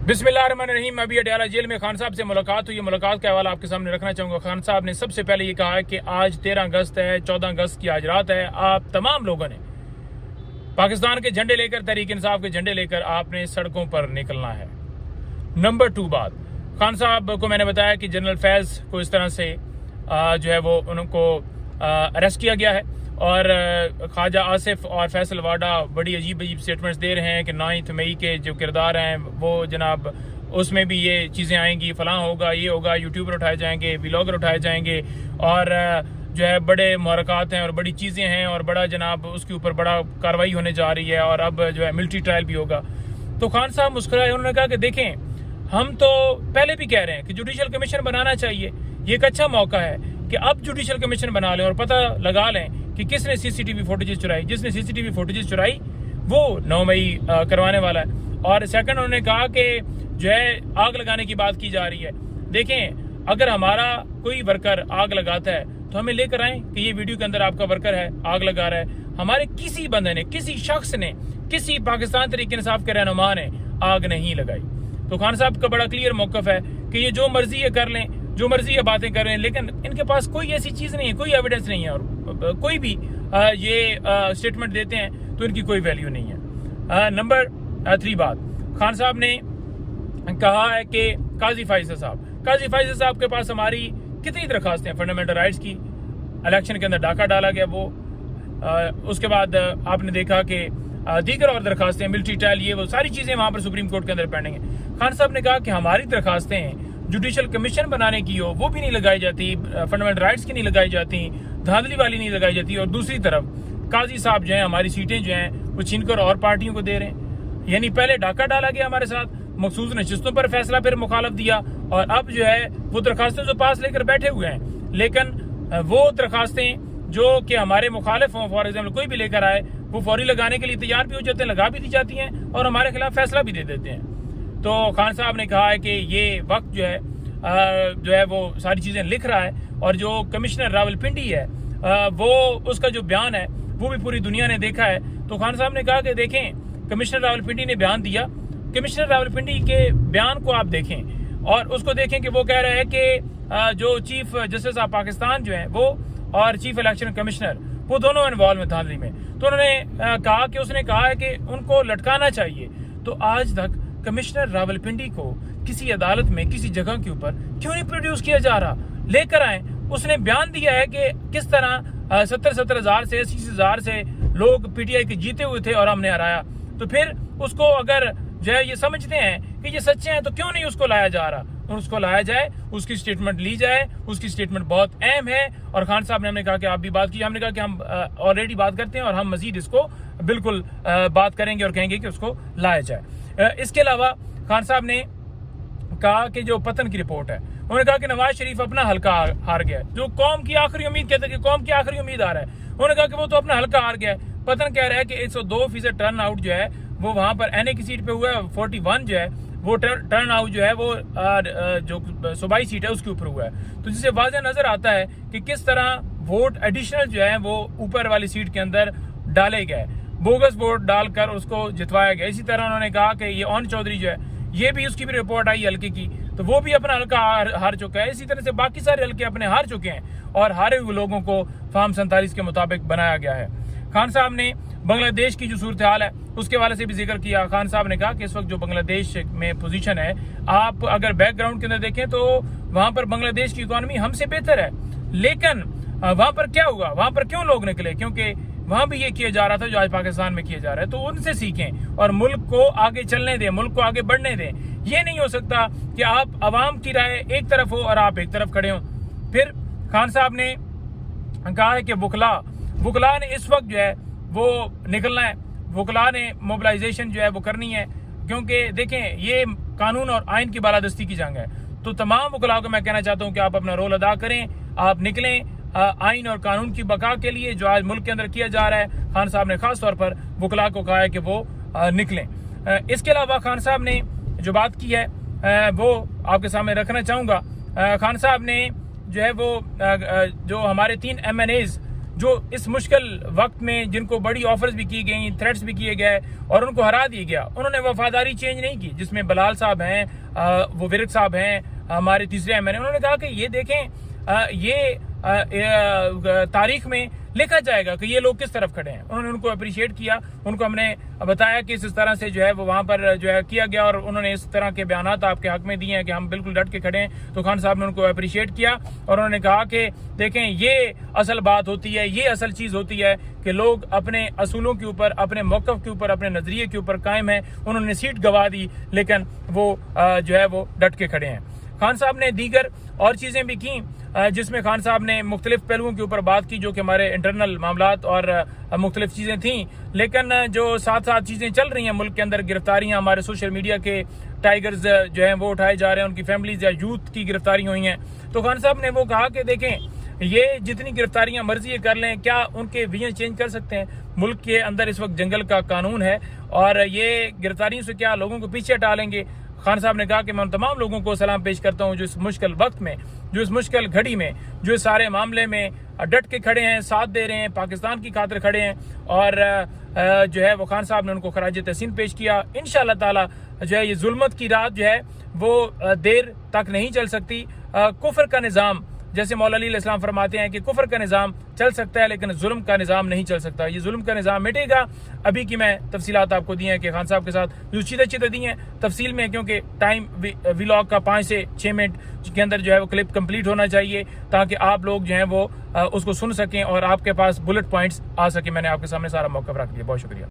बिस्मिल्लाहिर्रहमानिर्रहीम। अभी अडयाला जेल में खान साहब से मुलाकात हुई। मुलाकात का हवाला आपके सामने रखना चाहूँगा। खान साहब ने सबसे पहले ये कहा है कि आज 13 अगस्त है, 14 अगस्त की आज रात है। आप तमाम लोगों ने पाकिस्तान के झंडे लेकर, तहरीक इंसाफ के झंडे लेकर आपने सड़कों पर निकलना है। नंबर 2 बात, खान साहब को मैंने बताया कि जनरल फैज को इस तरह से जो है वो उनको अरेस्ट किया गया है और ख्वाजा आसिफ और फैसल वाडा बड़ी अजीब स्टेटमेंट्स दे रहे हैं कि 9 मई के जो किरदार हैं वो जनाब उसमें भी ये चीज़ें आएंगी, फलां होगा, ये होगा, यूट्यूबर उठाए जाएंगे, व्लॉगर उठाए जाएंगे और जो है बड़े मुहरकात हैं और बड़ी चीज़ें हैं और बड़ा जनाब उसके ऊपर बड़ा कार्रवाई होने जा रही है और अब जो है मिलिट्री ट्रायल भी होगा। तो खान साहब मुस्कुराए, उन्होंने कहा कि देखें, हम तो पहले भी कह रहे हैं कि जुडिशल कमीशन बनाना चाहिए। ये एक अच्छा मौका है कि अब जुडिशल कमीशन बना लें और पता लगा लें कि किसने सीसीटीवी फुटेजेस चुराई। जिसने सीसीटीवी फुटेजेस चुराई वो 9 मई करवाने वाला है। और सेकंड, उन्होंने कहा कि जो है आग लगाने की बात की जा रही है। देखें, अगर हमारा कोई वर्कर आग लगाता है तो हमें लेकर आए कि ये वीडियो के अंदर आपका वर्कर है, आग लगा रहा है। हमारे किसी बंदे ने, किसी शख्स ने, किसी पाकिस्तान तहरीक इंसाफ के रहनुमा ने आग नहीं लगाई। तो खान साहब का बड़ा क्लियर मौकफ है कि ये जो मर्जी ये कर लें, जो मर्जी ये बातें कर रहे हैं, लेकिन इनके पास कोई ऐसी चीज़ नहीं है, कोई एविडेंस नहीं है और कोई भी ये स्टेटमेंट देते हैं तो इनकी कोई वैल्यू नहीं है। नंबर 3 बात, खान साहब ने कहा है कि काजी फैसल साहब के पास हमारी कितनी दरखास्तें हैं फंडामेंटल राइट्स की। इलेक्शन के अंदर डाका डाला गया वो, उसके बाद आपने देखा कि दीगर और दरखास्तें, मिलिट्री ट्रायल, ये वो सारी चीज़ें वहाँ पर सुप्रीम कोर्ट के अंदर पेंडिंग है। खान साहब ने कहा कि हमारी दरखास्तें जुडिशल कमीशन बनाने की हो वो भी नहीं लगाई जाती, फंडामेंटल राइट्स की नहीं लगाई जाती, धांधली वाली नहीं लगाई जाती, और दूसरी तरफ काजी साहब जो हैं हमारी सीटें जो हैं वो छीनकर और पार्टियों को दे रहे हैं। यानी पहले डाका डाला गया हमारे साथ, मखसूस नशिस्तों पर फैसला फिर मुखालफ दिया और अब जो है वो दरखास्तें जो पास लेकर बैठे हुए हैं, लेकिन वो दरखास्तें जो कि हमारे मुखालिफ हों, फॉर एग्जाम्पल कोई भी लेकर आए, वो फौरी लगाने के लिए तैयार भी हो जाते हैं, लगा भी दी जाती हैं और हमारे खिलाफ फैसला भी दे देते हैं। तो खान साहब ने कहा है कि ये वक्त जो है वो सारी चीज़ें लिख रहा है और जो कमिश्नर रावलपिंडी है वो उसका जो बयान है वो भी पूरी दुनिया ने देखा है। तो खान साहब ने कहा कि देखें, कमिश्नर रावलपिंडी ने बयान दिया, कमिश्नर रावलपिंडी के बयान को आप देखें और उसको देखें कि वो कह रहे हैं कि जो चीफ जस्टिस ऑफ पाकिस्तान जो है वो और चीफ इलेक्शन कमिश्नर वो दोनों इन्वॉल्व हैं धांधली में। तो उन्होंने कहा कि उसने कहा है कि उनको लटकाना चाहिए। तो आज तक कमिश्नर रावलपिंडी को किसी अदालत में किसी जगह के ऊपर क्यों नहीं प्रोड्यूस किया जा रहा? लेकर आए। उसने बयान दिया है कि किस तरह 70 हज़ार से 80 हज़ार से लोग पीटीआई के जीते हुए थे और हमने हराया। तो फिर उसको अगर जो है ये समझते हैं कि ये सच्चे हैं तो क्यों नहीं उसको लाया जा रहा? उसको लाया जाए, उसकी स्टेटमेंट ली जाए, उसकी स्टेटमेंट बहुत अहम है। और खान साहब ने, हमने कहा कि आप भी बात की, हमने कहा कि हम ऑलरेडी बात करते हैं और हम मजीद इसको बिल्कुल बात करेंगे और कहेंगे कि उसको लाया जाए। इसके अलावा खान साहब ने कहा कि जो पतन की रिपोर्ट है, उन्होंने कहा कि नवाज शरीफ अपना हल्का हार गया, जो कौम की आखिरी उम्मीद, कहते हैं कि कौम की आखिरी उम्मीद आ रहा है, उन्होंने कहा कि वो तो अपना हल्का हार गया है। पतन कह रहा है कि 102% टर्न आउट जो है वो वहां पर एनए की सीट पे हुआ है, 41 जो है वो टर्न आउट जो है वो जो सूबाई सीट है उसके ऊपर हुआ है। तो जिससे वाज़ेह नजर आता है कि किस तरह वोट एडिशनल जो है वो ऊपर वाली सीट के अंदर डाले गए, बोगस वोट डालकर उसको जितवाया गया। इसी तरह उन्होंने कहा कि ये ओन चौधरी जो है, ये भी उसकी भी रिपोर्ट आई हल्के की, तो वो भी अपना हल्का हार चुका है। इसी तरह से बाकी सारे हल्के अपने हार चुके हैं और हारे हुए लोगों को फार्म 47 के मुताबिक बनाया गया है। खान साहब ने बांग्लादेश की जो सूरत हाल है उसके वाले से भी जिक्र किया। खान साहब ने कहा कि इस वक्त जो बांग्लादेश में पोजीशन है, आप अगर बैकग्राउंड के अंदर देखें तो वहां पर बांग्लादेश की इकोनॉमी हमसे बेहतर है, लेकिन वहां पर क्या हुआ, वहां पर क्यों लोग निकले? क्योंकि वहां भी ये किया जा रहा था जो आज पाकिस्तान में किया जा रहा है। तो उनसे सीखें और मुल्क को आगे चलने दें, मुल्क को आगे बढ़ने दें। ये नहीं हो सकता कि आप अवाम की राय एक तरफ हो और आप एक तरफ खड़े हो। फिर खान साहब ने कहा है कि वकला ने इस वक्त जो है वो निकलना है, वकला ने मोबिलाइजेशन जो है वो करनी है, क्योंकि देखें ये कानून और आइन की बालादस्ती की जंग है। तो तमाम वकला को मैं कहना चाहता हूँ कि आप अपना रोल अदा करें, आप निकलें आइन और कानून की बका के लिए जो आज मुल्क के अंदर किया जा रहा है। खान साहब ने खास तौर पर वकला को कहा है कि वो निकलें। इसके अलावा खान साहब ने जो बात की है वो आपके सामने रखना चाहूँगा। खान साहब ने जो है वो जो हमारे 3 MNAs जो इस मुश्किल वक्त में जिनको बड़ी ऑफर्स भी की गई, थ्रेट्स भी किए गए और उनको हरा दिया गया, उन्होंने वफादारी चेंज नहीं की। जिसमें बलाल साहब हैं, वो विरक साहब हैं, हमारे तीसरे एमएनए, उन्होंने कहा कि ये देखें ये तारीख में लिखा जाएगा कि ये लोग किस तरफ खड़े हैं। उन्होंने उनको अप्रिशिएट किया, उनको हमने बताया कि इस तरह से जो है वो वहां पर जो है किया गया और उन्होंने इस तरह के बयानात आपके हक में दिए हैं कि हम बिल्कुल डट के खड़े हैं। तो खान साहब ने उनको अप्रिशिएट किया और उन्होंने कहा कि देखें ये असल बात होती है, ये असल चीज होती है कि लोग अपने असूलों के ऊपर, अपने मौक़िफ़ के ऊपर, अपने नजरिए के ऊपर कायम है। उन्होंने सीट गंवा दी लेकिन वो जो है वो डट के खड़े हैं। खान साहब ने दीगर और चीजें भी की जिसमें खान साहब ने मुख्तलिफ पहलुओं के ऊपर बात की जो कि हमारे इंटरनल मामलात और मुख्तलिफ चीजें थी। लेकिन जो साथ साथ चीजें चल रही हैं मुल्क के अंदर, गिरफ्तारियां, हमारे सोशल मीडिया के टाइगर्स जो हैं वो उठाए जा रहे हैं, उनकी फैमिलीज या यूथ की गिरफ्तारी हुई हैं। तो खान साहब ने वो कहा कि देखें ये जितनी गिरफ्तारियां मर्जी कर लें, क्या उनके विजन चेंज कर सकते हैं? मुल्क के अंदर इस वक्त जंगल का कानून है और ये गिरफ्तारियों से क्या लोगों को पीछे टालेंगे? खान साहब ने कहा कि मैं उन तमाम लोगों को सलाम पेश करता हूं जो इस मुश्किल वक्त में, जो इस मुश्किल घड़ी में, जो इस सारे मामले में डट के खड़े हैं, साथ दे रहे हैं, पाकिस्तान की खातिर खड़े हैं। और जो है वो खान साहब ने उनको खराज तहसीन पेश किया। इंशाअल्लाह ताला जो है ये जुल्मत की रात जो है वो देर तक नहीं चल सकती। कुफर का निज़ाम, जैसे मौला अली इस्लाम फरमाते हैं कि कुफर का निज़ाम चल सकता है लेकिन जुल्म का निज़ाम नहीं चल सकता। ये जुल्म का निज़ाम मिटेगा। अभी की मैं तफसीलात आपको दी हैं कि खान साहब के साथ जो चीज़ें दी हैं तफसील में, क्योंकि टाइम व्लॉग का 5 से 6 मिनट के अंदर जो है वो क्लिप कंप्लीट होना चाहिए ताकि आप लोग जो हैं वो उसको सुन सकें और आपके पास बुलेट पॉइंट्स आ सके। मैंने आपके सामने सारा मौका रख दिया। बहुत शुक्रिया।